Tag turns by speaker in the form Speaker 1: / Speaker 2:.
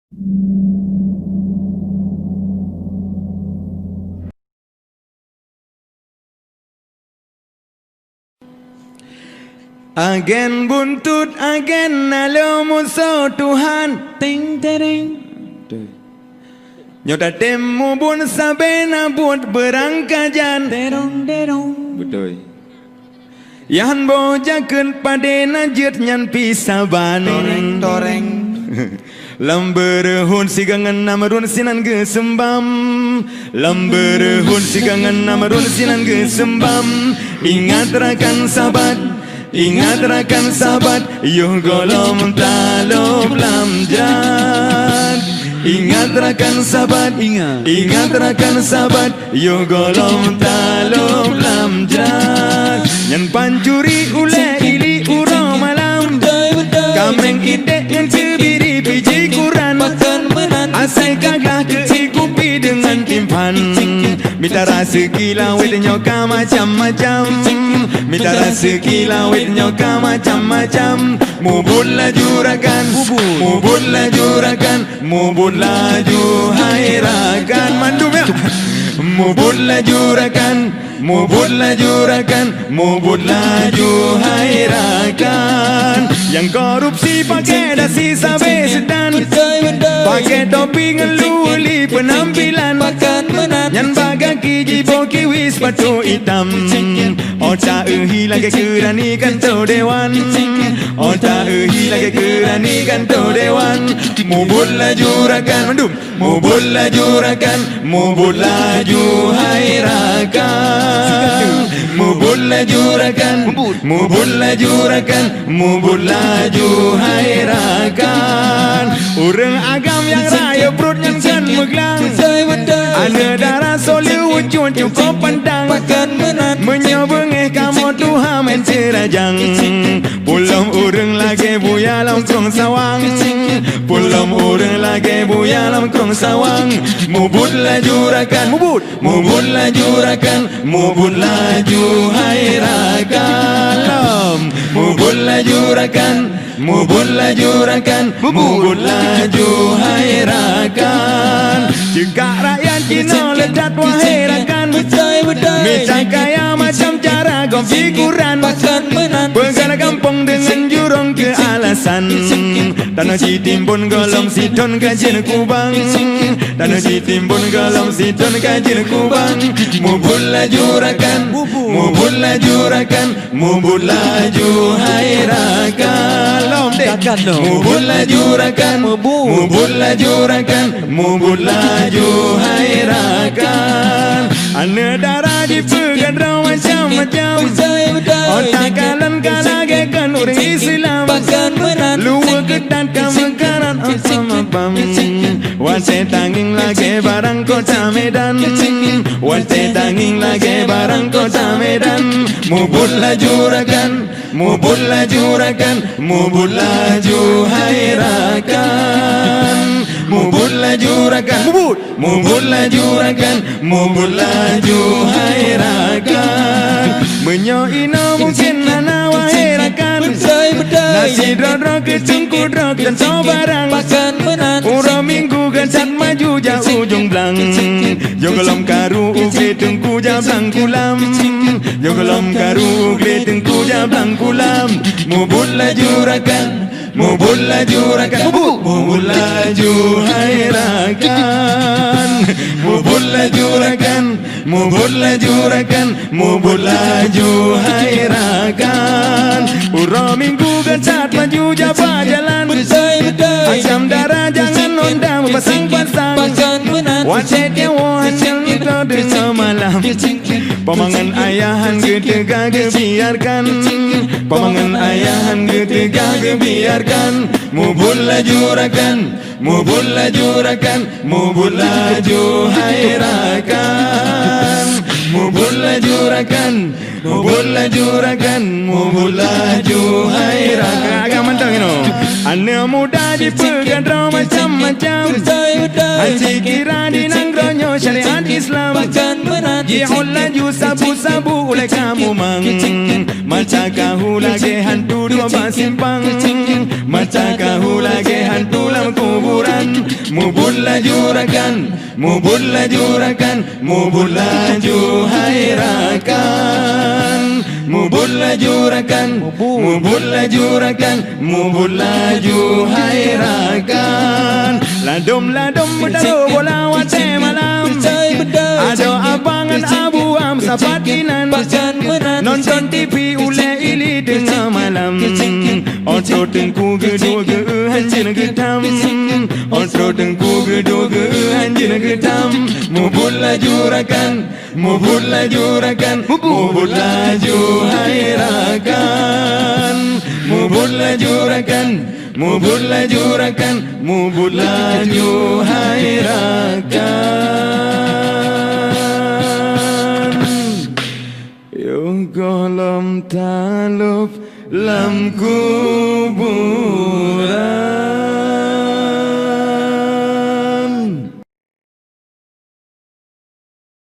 Speaker 1: Agen buntut, agen nalo musuh Tuhan. Ting tering. Nyota temu bun sabena buat berangkajan. Derong derong. Betul. Yan bojakeun padena jeut nyan pisaban. Toreng toreng. Lamberehun sigangan namarun sinan gesembam. Lamberehun sigangan namarun sinan gesembam. Ingat rakan sahabat, ingat rakan sahabat, yuh golom talop lamjat. Ingat rakan sahabat, ingat rakan sahabat, yuh golom talop lamjat. Nyan pancuri ule ili uro malam, kameng ide ngan cebiri biji kuran. Asai kagah keikupi dengan timpan. Minta rasa kilawit nyoka macam-macam. Minta rasa kilawit nyoka macam-macam. Mubut laju rakan, mubut laju rakan, mubut laju hai rakan. Mandum ya. Mubut laju rakan, mubut laju rakan, mubut laju hai rakan. Yang korupsi pakai dasi sabe sedan, pakai topi ngeluli penampilan. Yang bagaki jibo kiwi sepatu hitam. Ota hilang ke kerani kanto dewan. Ota hilang ke kerani kanto dewan. Mubut laju rakan, mandum. Mubut laju rakan, mubut laju hai rakan. Mubut laju rakan, mubut laju rakan, mubut laju hai rakan. Orang agam yang raya perut yang kan meglang. Ada darah soli wujud cukup pandang. Menyobengeh kamu Tuhan mencerajang. Pulau orang lagi buya longkrong sawang. Pulau orang lagi buya longkrong sawang. Mubut laju rakan, mubut. Mubut laju rakan, mubut laju hai rakan. Mubut laju rakan, mubut laju rakan, mubut laju hai rakan. Jika rakyat Cina ledat wahai rakan, mecah kaya macam cara konfiguran. Pegana kampung dengan jurong ke alasan. Tanah Citimbun golong siton kajian kubang. Tanah Citimbun golong siton kajian kubang. Mubut laju rakan, mubut laju rakan, mubut laju hai rakan. Mubut laju rakan, mubut laju rakan, mubut laju hai rakan. Ana darah dipegan raw macam-macam. Otak kalan kalagakan orang Islam. Luwa ketat kamekaran asam-apam. Wate tanging lagi barang kota Medan. Wate tanging lagi barang kota Medan. Mubut laju rakan, mubut laju rakan, mubut laju hai rakan. Mubut laju rakan, mubut. Mubut laju rakan, mubut laju hai rakan. Menyoina mungkin nana wahai rakan. Nasi drodro kecungku drog dan sobarang. Ura minggu gencat maju jauh ujung belang. Jogolom karu ugli tengku jablang kulam. Jogolom karu ugli tengku jablang kulam. Mubut laju rakan, mubut laju rakan, mubut laju hai rakan. Mubut laju rakan, mubut laju rakan, mubut laju hai rakan. Ura minggu gencat maju jaba jalan. Asam darah jangan nonda pasang-pasang. Wacet yang wacel kita dengar malam. Pamangan ayahan ketega biarkan. Pamangan ayahan ketega biarkan. Mubut laju rakan, mubut laju rakan, mubut laju hai rakan. Mubut laju rakan, mubut laju rakan, mubut laju hai rakan. Agak mantap you know. Anak muda dipegang draw macam-macam. Haji kira di nangronyo syariat Islam. Ji'ul laju sabu-sabu oleh kamu mang. Mata kahu lagi hantu dua basimpang. Mata kahu lagi hantu dalam kuburan. Mubur laju rakan, mubur laju rakan, mubur laju hai rakan. Mubur laju rakan, mubur laju rakan, mubur laju hai rakan. Ladum bertaruh bola wate malam. Ada abangan abu am sapatinan. Nonton TV ule ili tengah malam. Otro tengku gedua ge hancur getam. Otro tengku gedua ge hancur getam. Mubur laju rakan, mubur laju rakan, mubur laju hai rakan. Mubur laju rakan, mubur laju rakan, mubur laju hai rakan. Yo golom talup lam kubur.